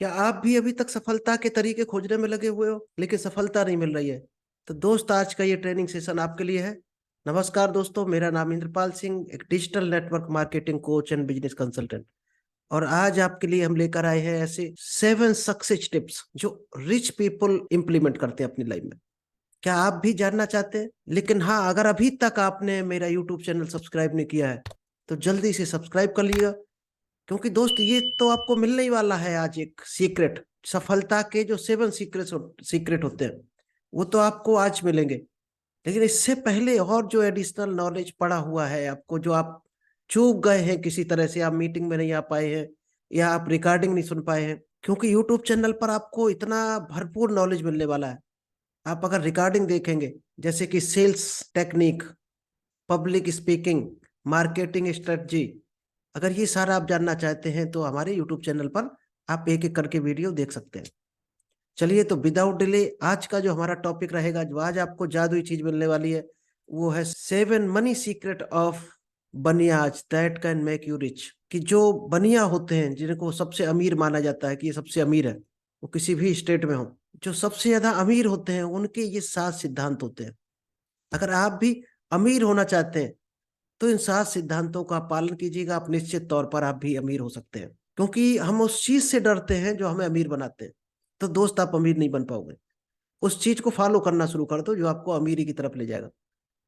क्या आप भी अभी तक सफलता के तरीके खोजने में लगे हुए हो लेकिन सफलता नहीं मिल रही है? तो दोस्त, आज का ये ट्रेनिंग सेशन आपके लिए है। नमस्कार दोस्तों, मेरा नाम इंद्रपाल सिंह, एक digital network marketing coach and business consultant. और आज आपके लिए हम लेकर आए हैं ऐसे 7 सक्सेस टिप्स जो रिच पीपल इंप्लीमेंट करते हैं अपनी लाइफ में। क्या आप भी जानना चाहते हैं? लेकिन हाँ, अगर अभी तक आपने मेरा यूट्यूब चैनल सब्सक्राइब नहीं किया है तो जल्दी से सब्सक्राइब कर लिएगा। क्योंकि दोस्त, ये तो आपको मिलने ही वाला है आज एक सीक्रेट। सफलता के जो 7 सीक्रेट होते हैं वो तो आपको आज मिलेंगे। लेकिन इससे पहले और जो एडिशनल नॉलेज पड़ा हुआ है आपको, जो आप चूक गए हैं किसी तरह से, आप मीटिंग में नहीं आ पाए हैं या आप रिकॉर्डिंग नहीं सुन पाए हैं, क्योंकि यूट्यूब चैनल पर आपको इतना भरपूर नॉलेज मिलने वाला है। आप अगर रिकॉर्डिंग देखेंगे, जैसे कि sales technique, public speaking, marketing strategy, अगर ये सारा आप जानना चाहते हैं तो हमारे यूट्यूब चैनल पर आप एक एक करके वीडियो देख सकते हैं। चलिए, तो विदाउट डिले आज का जो हमारा टॉपिक रहेगा, जो आज आपको जादुई चीज मिलने वाली है, वो है 7 money secret of Banias that can make you rich. कि जो बनिया होते हैं, जिनको सबसे अमीर माना जाता है कि ये सबसे अमीर है, वो किसी भी स्टेट में हो, जो सबसे ज्यादा अमीर होते हैं, उनके ये 7 सिद्धांत होते हैं। अगर आप भी अमीर होना चाहते हैं तो इन 7 सिद्धांतों का पालन कीजिएगा, आप निश्चित तौर पर आप भी अमीर हो सकते हैं। क्योंकि हम उस चीज से डरते हैं जो हमें अमीर बनाते हैं। तो दोस्त, आप अमीर नहीं बन पाओगे। उस चीज को फॉलो करना शुरू कर दो जो आपको अमीरी की तरफ ले जाएगा।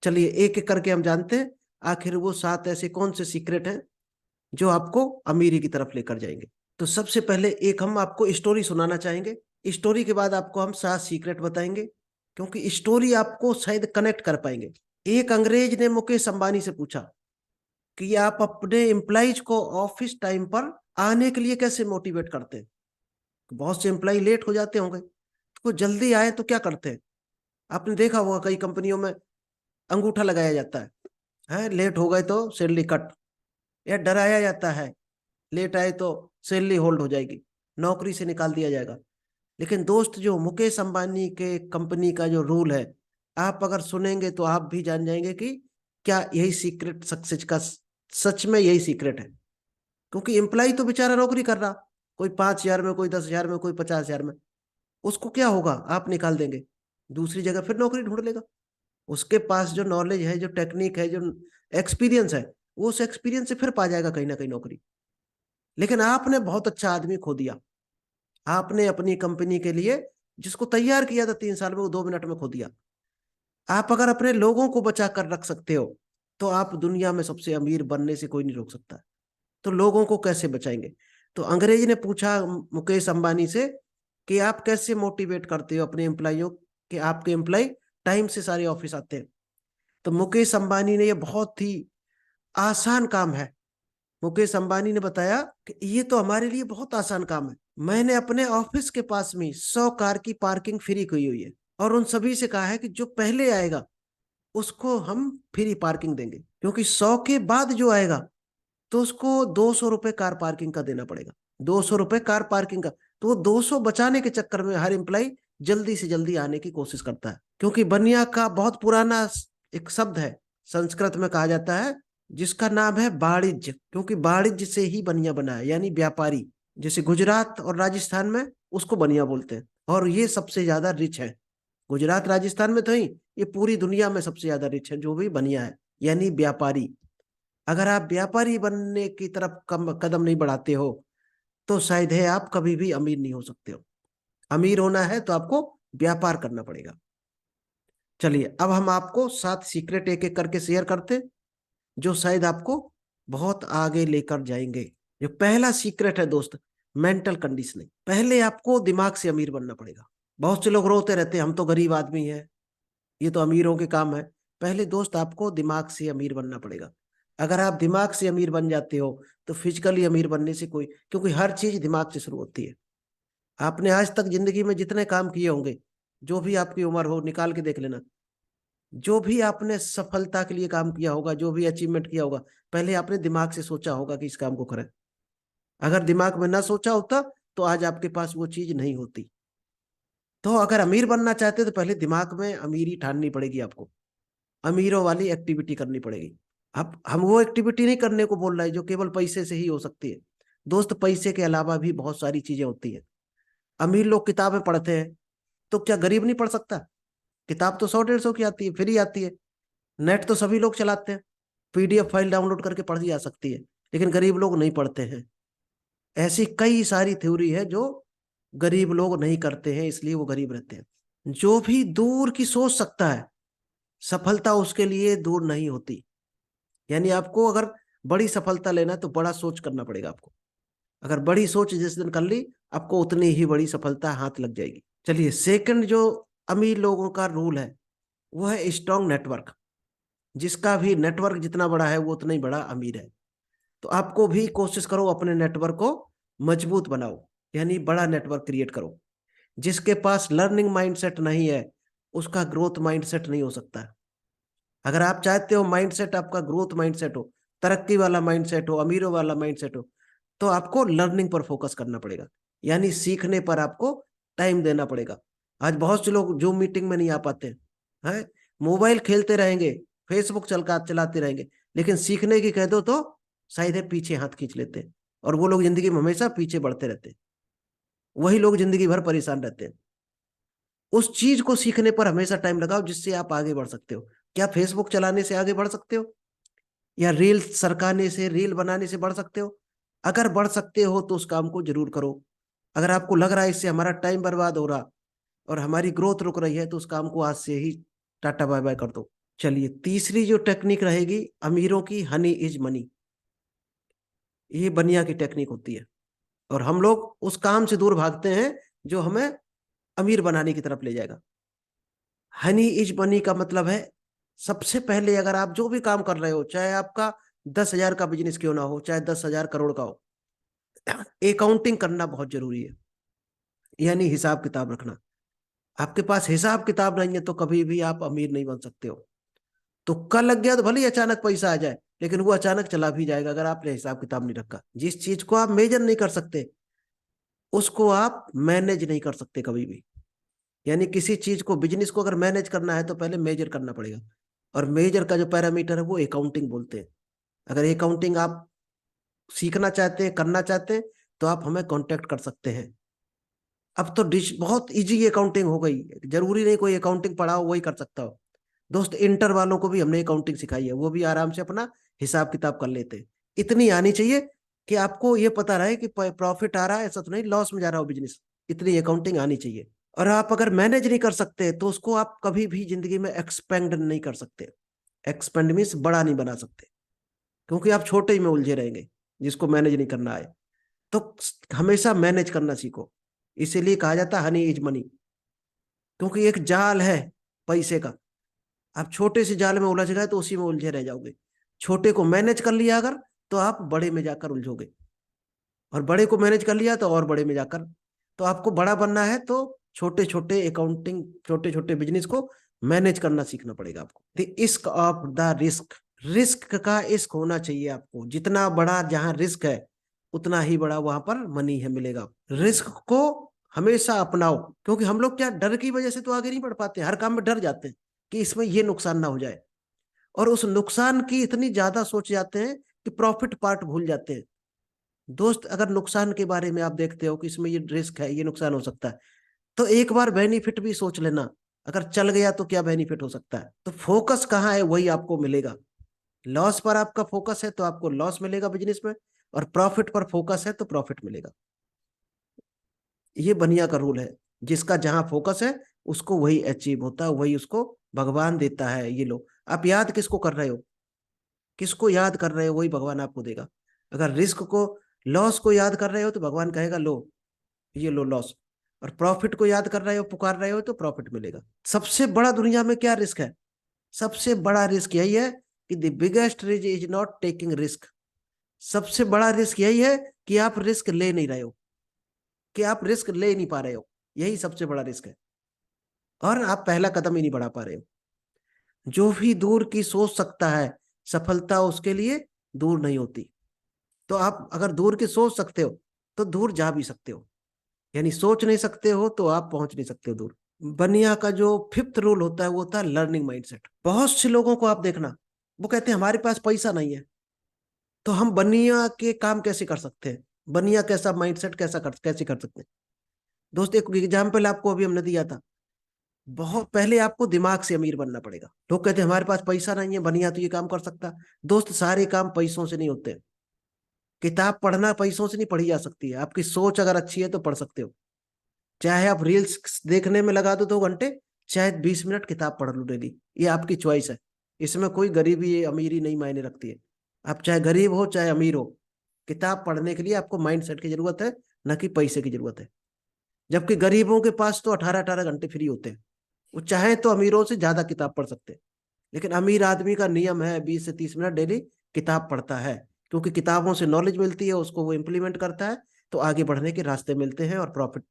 चलिए, एक एक करके हम जानते हैं आखिर वो 7 ऐसे कौन से सीक्रेट हैं जो आपको अमीरी की तरफ लेकर जाएंगे। तो सबसे पहले एक हम आपको स्टोरी सुनाना चाहेंगे। स्टोरी के बाद आपको हम 7 सीक्रेट बताएंगे, क्योंकि स्टोरी आपको शायद कनेक्ट कर पाएंगे। एक अंग्रेज ने मुकेश अंबानी से पूछा कि आप अपने एम्प्लॉइज को ऑफिस टाइम पर आने के लिए कैसे मोटिवेट करते हैं। बहुत से एम्प्लॉय लेट हो जाते होंगे, तो वो जल्दी आए तो क्या करते हैं? आपने देखा होगा कई कंपनियों में अंगूठा लगाया जाता है लेट हो गए तो सैलरी कट, या डराया जाता है लेट आए तो सैलरी होल्ड हो जाएगी, नौकरी से निकाल दिया जाएगा। लेकिन दोस्त, जो मुकेश अंबानी के कंपनी का जो रूल है, आप अगर सुनेंगे तो आप भी जान जाएंगे कि क्या यही सीक्रेट सक्सेस का सच में यही सीक्रेट है। क्योंकि एम्प्लॉय तो बेचारा नौकरी कर रहा, कोई 5,000 में, कोई 10,000 में, कोई 50,000 में, उसको क्या होगा, आप निकाल देंगे, दूसरी जगह फिर नौकरी ढूंढ लेगा। उसके पास जो नॉलेज है, जो टेक्निक है, जो एक्सपीरियंस है, वो उस एक्सपीरियंस से फिर पा जाएगा कहीं ना कहीं नौकरी। लेकिन आपने बहुत अच्छा आदमी खो दिया। आपने अपनी कंपनी के लिए जिसको तैयार किया था 3 साल में, वो 2 मिनट में खो दिया। आप अगर अपने लोगों को बचा कर रख सकते हो तो आप दुनिया में सबसे अमीर बनने से कोई नहीं रोक सकता। तो लोगों को कैसे बचाएंगे? तो अंग्रेज ने पूछा मुकेश अंबानी से कि आप कैसे मोटिवेट करते हो अपने एम्प्लॉयों कि आपके एम्प्लॉय टाइम से सारे ऑफिस आते हैं। तो मुकेश अंबानी ने, ये बहुत ही आसान काम है, मुकेश अंबानी ने बताया कि ये तो हमारे लिए बहुत आसान काम है। मैंने अपने ऑफिस के पास में 100 कार की पार्किंग फ्री की हुई है, और उन सभी से कहा है कि जो पहले आएगा उसको हम फ्री पार्किंग देंगे, क्योंकि 100 के बाद जो आएगा तो उसको 200 रुपये कार पार्किंग का देना पड़ेगा। 200 रुपये कार पार्किंग का। तो वो 200 बचाने के चक्कर में हर एम्प्लाई जल्दी से जल्दी आने की कोशिश करता है। क्योंकि बनिया का बहुत पुराना एक शब्द है, संस्कृत में कहा जाता है, जिसका नाम है वाणिज्य। क्योंकि वाणिज्य से ही बनिया बना है, यानी व्यापारी। जैसे गुजरात और राजस्थान में उसको बनिया बोलते हैं, और ये सबसे ज्यादा रिच है। गुजरात राजस्थान में तो ही, ये पूरी दुनिया में सबसे ज्यादा रिच है जो भी बनिया है, यानी व्यापारी। अगर आप व्यापारी बनने की तरफ कम कदम नहीं बढ़ाते हो तो शायद है आप कभी भी अमीर नहीं हो सकते हो। अमीर होना है तो आपको व्यापार करना पड़ेगा। चलिए, अब हम आपको 7 सीक्रेट एक एक करके शेयर करते, जो शायद आपको बहुत आगे लेकर जाएंगे। जो पहला सीक्रेट है दोस्त, मेंटल कंडीशनिंग। पहले आपको दिमाग से अमीर बनना पड़ेगा। बहुत से लोग रोते रहते हैं, हम तो गरीब आदमी हैं, ये तो अमीरों के काम है। पहले दोस्त, आपको दिमाग से अमीर बनना पड़ेगा। अगर आप दिमाग से अमीर बन जाते हो तो फिजिकली अमीर बनने से कोई, क्योंकि हर चीज दिमाग से शुरू होती है। आपने आज तक जिंदगी में जितने काम किए होंगे, जो भी आपकी उम्र हो निकाल के देख लेना, जो भी आपने सफलता के लिए काम किया होगा, जो भी अचीवमेंट किया होगा, पहले आपने दिमाग से सोचा होगा कि इस काम को करें। अगर दिमाग में ना सोचा होता तो आज आपके पास वो चीज नहीं होती। तो अगर अमीर बनना चाहते तो पहले दिमाग में अमीरी ठाननी पड़ेगी आपको, अमीरों वाली एक्टिविटी करनी पड़ेगी। अब हम वो एक्टिविटी नहीं करने को बोल रहे जो केवल पैसे से ही हो सकती है। दोस्त, पैसे के अलावा भी बहुत सारी चीजें होती है। अमीर लोग किताबें पढ़ते हैं, तो क्या गरीब नहीं पढ़ सकता? किताब तो 100-150 की आती है, फ्री आती है। नेट तो सभी लोग चलाते हैं, पीडीएफ फाइल डाउनलोड करके पढ़ी जा सकती है। लेकिन गरीब लोग नहीं पढ़ते हैं। ऐसी कई सारी थ्योरी है जो गरीब लोग नहीं करते हैं, इसलिए वो गरीब रहते हैं। जो भी दूर की सोच सकता है, सफलता उसके लिए दूर नहीं होती। यानी आपको अगर बड़ी सफलता लेना है तो बड़ा सोच करना पड़ेगा आपको। अगर बड़ी सोच जिस दिन कर ली, आपको उतनी ही बड़ी सफलता हाथ लग जाएगी। चलिए, सेकंड जो अमीर लोगों का रूल है वो है स्ट्रॉन्ग नेटवर्क। जिसका भी नेटवर्क जितना बड़ा है वो उतना ही बड़ा अमीर है। तो आपको भी कोशिश करो अपने नेटवर्क को मजबूत बनाओ, यानी बड़ा नेटवर्क क्रिएट करो। जिसके पास लर्निंग माइंडसेट नहीं है, उसका ग्रोथ माइंडसेट नहीं हो सकता। अगर आप चाहते हो माइंडसेट आपका ग्रोथ माइंडसेट हो, तरक्की वाला माइंडसेट हो, अमीरों वाला माइंडसेट हो, तो आपको लर्निंग पर फोकस करना पड़ेगा, यानी सीखने पर आपको टाइम देना पड़ेगा। आज बहुत से लोग जूम मीटिंग में नहीं आ पाते हैं, मोबाइल खेलते रहेंगे, फेसबुक चलाते रहेंगे, लेकिन सीखने की कह दो तो शायद है पीछे हाथ खींच लेते हैं। और वो लोग जिंदगी में हमेशा पीछे बढ़ते रहते हैं। वही लोग जिंदगी भर परेशान रहते हैं। उस चीज को सीखने पर हमेशा टाइम लगाओ जिससे आप आगे बढ़ सकते हो। क्या फेसबुक चलाने से आगे बढ़ सकते हो, या रील सरकाने से, रील बनाने से बढ़ सकते हो? अगर बढ़ सकते हो तो उस काम को जरूर करो। अगर आपको लग रहा है इससे हमारा टाइम बर्बाद हो रहा और हमारी ग्रोथ रुक रही है, तो उस काम को आज से ही टाटा बाय बाय कर दो। चलिए, तीसरी जो टेक्निक रहेगी अमीरों की, हनी इज मनी। ये बनिया की टेक्निक होती है, और हम लोग उस काम से दूर भागते हैं जो हमें अमीर बनाने की तरफ ले जाएगा। हनी इज मनी का मतलब है, सबसे पहले अगर आप जो भी काम कर रहे हो, चाहे आपका 10,000 का बिजनेस क्यों ना हो, चाहे 10,000 करोड़ का हो, अकाउंटिंग करना बहुत जरूरी है। यानी हिसाब किताब रखना। आपके पास हिसाब किताब नहीं है तो कभी भी आप अमीर नहीं बन सकते हो। तुक्का लग गया तो भले ही अचानक पैसा आ जाए, लेकिन वो अचानक चला भी जाएगा अगर आपने हिसाब किताब नहीं रखा। जिस चीज को आप मेजर नहीं कर सकते, उसको आप मैनेज नहीं कर सकते कभी भी। यानी किसी चीज को, बिजनेस को अगर मैनेज करना है तो पहले मेजर करना पड़ेगा। और मेजर का जो पैरामीटर है वो अकाउंटिंग बोलते हैं। अगर अकाउंटिंग आप सीखना चाहते हैं, करना चाहते हैं, तो आप हमें कांटेक्ट कर सकते हैं। अब तो डिश बहुत इजी अकाउंटिंग हो गई, जरूरी नहीं कोई अकाउंटिंग पढ़ा हो वही कर सकता हो। दोस्त, इंटर वालों को भी हमने अकाउंटिंग सिखाई है, वो भी आराम से अपना हिसाब किताब कर लेते हैं। इतनी आनी चाहिए कि आपको ये पता रहे कि प्रॉफिट आ रहा है, ऐसा तो नहीं लॉस में जा रहा हो बिजनेस। इतनी अकाउंटिंग आनी चाहिए। और आप अगर मैनेज नहीं कर सकते तो उसको आप कभी भी जिंदगी में एक्सपेंड नहीं कर सकते। एक्सपेंड मीन्स बड़ा नहीं बना सकते, क्योंकि आप छोटे ही में उलझे रहेंगे जिसको मैनेज नहीं करना है। तो हमेशा मैनेज करना सीखो। इसीलिए कहा जाता है हनी इज मनी, क्योंकि एक जाल है पैसे का। आप छोटे से जाल में उलझ गए तो उसी में उलझे रह जाओगे। छोटे को मैनेज कर लिया अगर, तो आप बड़े में जाकर उलझोगे, और बड़े को मैनेज कर लिया तो और बड़े में जाकर। तो आपको बड़ा बनना है तो छोटे छोटे अकाउंटिंग, छोटे छोटे बिजनेस को मैनेज करना सीखना पड़ेगा आपको। द इश्क ऑफ द रिस्क। रिस्क का इश्क होना चाहिए आपको। जितना बड़ा जहां रिस्क है, उतना ही बड़ा वहां पर मनी है मिलेगा। रिस्क को हमेशा अपनाओ, क्योंकि हम लोग क्या, डर की वजह से तो आगे नहीं बढ़ पाते, हर काम में डर जाते हैं कि इसमें ये नुकसान ना हो जाए। और उस नुकसान की इतनी ज्यादा सोच जाते हैं कि प्रॉफिट पार्ट भूल जाते हैं। दोस्त, अगर नुकसान के बारे में आप देखते हो कि इसमें ये रिस्क है, ये नुकसान हो सकता है, तो एक बार बेनिफिट भी सोच लेना। अगर चल गया तो क्या बेनिफिट हो सकता है। तो फोकस कहाँ है वही आपको मिलेगा। लॉस पर आपका फोकस है तो आपको लॉस मिलेगा बिजनेस में, और प्रॉफिट पर फोकस है तो प्रॉफिट मिलेगा। ये बनिया का रूल है। जिसका जहां फोकस है उसको वही अचीव होता है, वही उसको भगवान देता है। ये लो, आप याद किसको कर रहे हो, किसको याद कर रहे हो, वही भगवान आपको देगा। अगर रिस्क को, लॉस को याद कर रहे हो तो भगवान कहेगा लो, ये लो लॉस। और प्रॉफिट को याद कर रहे हो, पुकार रहे हो, तो प्रॉफिट मिलेगा। सबसे बड़ा दुनिया में क्या रिस्क है? सबसे बड़ा रिस्क यही है कि the biggest risk is not taking risk. सबसे बड़ा रिस्क यही है कि आप रिस्क ले नहीं रहे हो, कि आप रिस्क ले नहीं पा रहे हो। यही सबसे बड़ा रिस्क है, और आप पहला कदम ही नहीं बढ़ा पा रहे हो। जो भी दूर की सोच सकता है, सफलता उसके लिए दूर नहीं होती। तो आप अगर दूर की सोच सकते हो तो दूर जा भी सकते हो, यानी सोच नहीं सकते हो तो आप पहुंच नहीं सकते हो दूर। बनिया का जो फिफ्थ रूल होता है वो होता है लर्निंग माइंडसेट। बहुत से लोगों को आप देखना, वो कहते हैं हमारे पास पैसा नहीं है, तो हम बनिया के काम कैसे कर सकते हैं, बनिया कैसा माइंडसेट कैसे कर सकते हैं। दोस्त एक एग्जाम्पल आपको अभी हमने दिया था, बहुत पहले आपको दिमाग से अमीर बनना पड़ेगा। लोग कहते हैं हमारे पास पैसा नहीं है, बनिया तो ये काम कर सकता। दोस्त सारे काम पैसों से नहीं होते। किताब पढ़ना पैसों से नहीं पढ़ी जा सकती है। आपकी सोच अगर अच्छी है तो पढ़ सकते हो। चाहे आप रील्स देखने में लगा दो 2 घंटे, चाहे 20 मिनट किताब पढ़ लो डेली, ये आपकी चॉइस है। इसमें कोई गरीबी अमीरी नहीं मायने रखती है। आप चाहे गरीब हो चाहे अमीर हो, किताब पढ़ने के लिए आपको माइंड सेट की जरूरत है, न कि पैसे की जरूरत है। जबकि गरीबों के पास तो 18-18 घंटे फ्री होते हैं। वो चाहे तो अमीरों से ज्यादा किताब पढ़ सकते हैं। लेकिन अमीर आदमी का नियम है 20 से 30 मिनट डेली किताब पढ़ता है, क्योंकि किताबों से नॉलेज मिलती है, उसको वो इम्प्लीमेंट करता है, तो आगे बढ़ने के रास्ते मिलते हैं और प्रॉफिट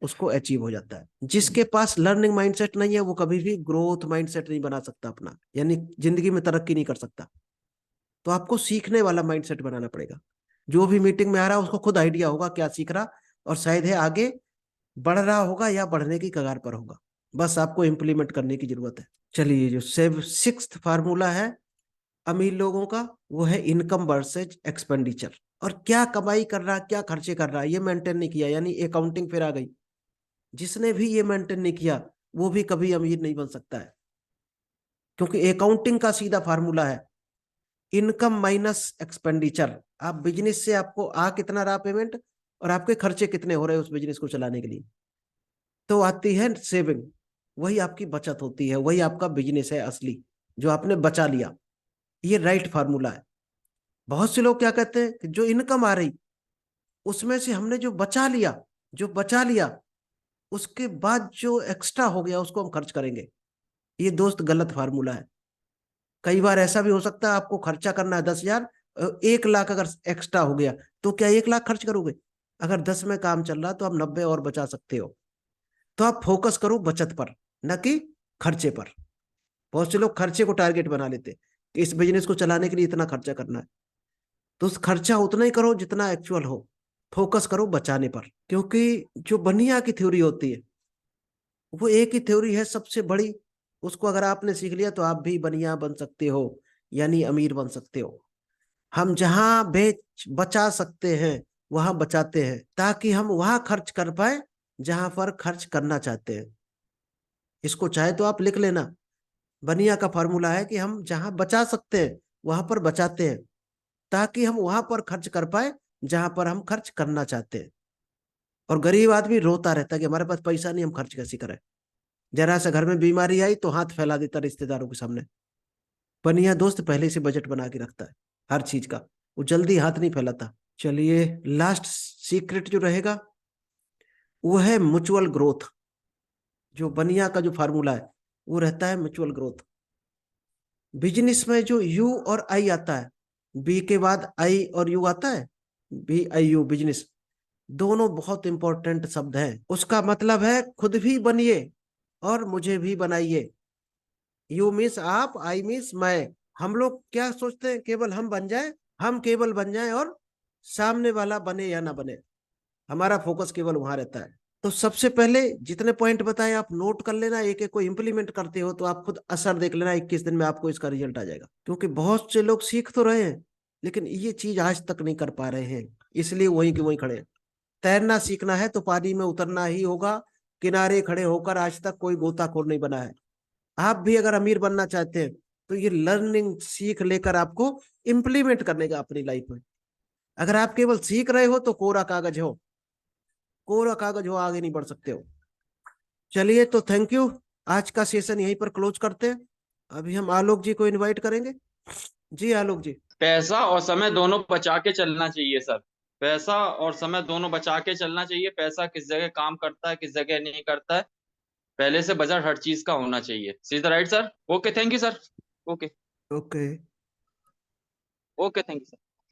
उसको अचीव हो जाता है। जिसके पास लर्निंग माइंडसेट नहीं है वो कभी भी ग्रोथ माइंडसेट नहीं बना सकता अपना, यानी जिंदगी में तरक्की नहीं कर सकता। तो आपको सीखने वाला माइंडसेट बनाना पड़ेगा। जो भी मीटिंग में आ रहा है उसको खुद आइडिया होगा क्या सीख रहा, और शायद है आगे बढ़ रहा होगा या बढ़ने की कगार पर होगा। बस आपको इम्प्लीमेंट करने की जरूरत है। चलिए, जो सिक्स्थ फार्मूला है अमीर लोगों का, वो है इनकम वर्सेज एक्सपेंडिचर। और क्या कमाई कर रहा क्या खर्चे कर रहा ये मेंटेन नहीं किया, यानी अकाउंटिंग फिर आ गई। जिसने भी ये मेंटेन नहीं किया वो भी कभी अमीर नहीं बन सकता है, क्योंकि अकाउंटिंग का सीधा फार्मूला है इनकम माइनस एक्सपेंडिचर। आप बिजनेस से आपको आ कितना रहा पेमेंट, और आपके खर्चे कितने हो रहे हैं उस बिजनेस को चलाने के लिए, तो आती है सेविंग। वही आपकी बचत होती है, वही आपका बिजनेस है असली, जो आपने बचा लिया। ये राइट फार्मूला है। बहुत से लोग क्या कहते हैं कि जो इनकम आ रही उसमें से हमने जो बचा लिया उसके बाद जो एक्स्ट्रा हो गया उसको हम खर्च करेंगे। ये दोस्त गलत फार्मूला है। कई बार ऐसा भी हो सकता है आपको खर्चा करना है 10,000, 1 लाख अगर एक्स्ट्रा हो गया तो क्या 1 लाख खर्च करोगे? अगर 10 में काम चल रहा तो आप 90 और बचा सकते हो। तो आप फोकस करो बचत पर, न कि खर्चे पर। बहुत से लोग खर्चे को टारगेट बना लेते हैं कि इस बिजनेस को चलाने के लिए इतना खर्चा करना है, तो उस खर्चा उतना ही करो जितना एक्चुअल हो। फोकस करो बचाने पर, क्योंकि जो बनिया की थ्योरी होती है वो एक ही थ्योरी है सबसे बड़ी। उसको अगर आपने सीख लिया तो आप भी बनिया बन सकते हो, यानी अमीर बन सकते हो। हम जहां बेच बचा सकते हैं वहां बचाते हैं, ताकि हम वहां खर्च कर पाए जहां पर खर्च करना चाहते हैं। इसको चाहे तो आप लिख लेना। बनिया का फॉर्मूला है कि हम जहां बचा सकते हैं वहां पर बचाते हैं, ताकि हम वहां पर खर्च कर पाए जहां पर हम खर्च करना चाहते हैं। और गरीब आदमी रोता रहता है कि हमारे पास पैसा नहीं, हम खर्च कैसे करें। जरा सा घर में बीमारी आई तो हाथ फैला देता रिश्तेदारों के सामने। बनिया दोस्त पहले से बजट बना के रखता है हर चीज का, वो जल्दी हाथ नहीं फैलाता। चलिए, लास्ट सीक्रेट जो रहेगा वो है म्यूचुअल ग्रोथ। जो बनिया का जो फार्मूला है वो रहता है म्यूचुअल ग्रोथ। बिजनेस में जो यू और आई आता है, बी के बाद आई और यू आता है, बी आई यू बिजनेस, दोनों बहुत इंपॉर्टेंट शब्द हैं। उसका मतलब है खुद भी बनिए और मुझे भी बनाइए। यू मीन्स आप, आई मीन्स मैं। हम लोग क्या सोचते हैं केवल हम बन जाए, हम केवल बन जाए और सामने वाला बने या ना बने, हमारा फोकस केवल वहां रहता है। तो सबसे पहले जितने पॉइंट बताए आप नोट कर लेना, एक एक को इंप्लीमेंट करते हो तो आप खुद असर देख लेना, 21 दिन में आपको इसका रिजल्ट आ जाएगा। क्योंकि बहुत से लोग सीख तो रहे हैं लेकिन ये चीज आज तक नहीं कर पा रहे हैं, इसलिए वहीं के वहीं खड़े हैं। तैरना सीखना है तो पानी में उतरना ही होगा। किनारे खड़े होकर आज तक कोई गोताखोर नहीं बना है। आप भी अगर अमीर बनना चाहते हैं तो ये लर्निंग सीख लेकर आपको इंप्लीमेंट करने का अपनी लाइफ में। अगर आप केवल सीख रहे हो तो कोरा कागज हो, कोरा कागज हो, आगे नहीं बढ़ सकते हो। चलिए, तो थैंक यू। आज का सेशन यहीं पर क्लोज करते हैं। अभी हम आलोक जी को इनवाइट करेंगे। जी आलोक जी। पैसा और समय दोनों बचा के चलना चाहिए सर। पैसा और समय दोनों बचा के चलना चाहिए। पैसा किस जगह काम करता है, किस जगह नहीं करता है, पहले से बजट हर चीज का होना चाहिए। सीधा right sir. Okay, thank you sir. Okay. Okay. Okay, thank you sir.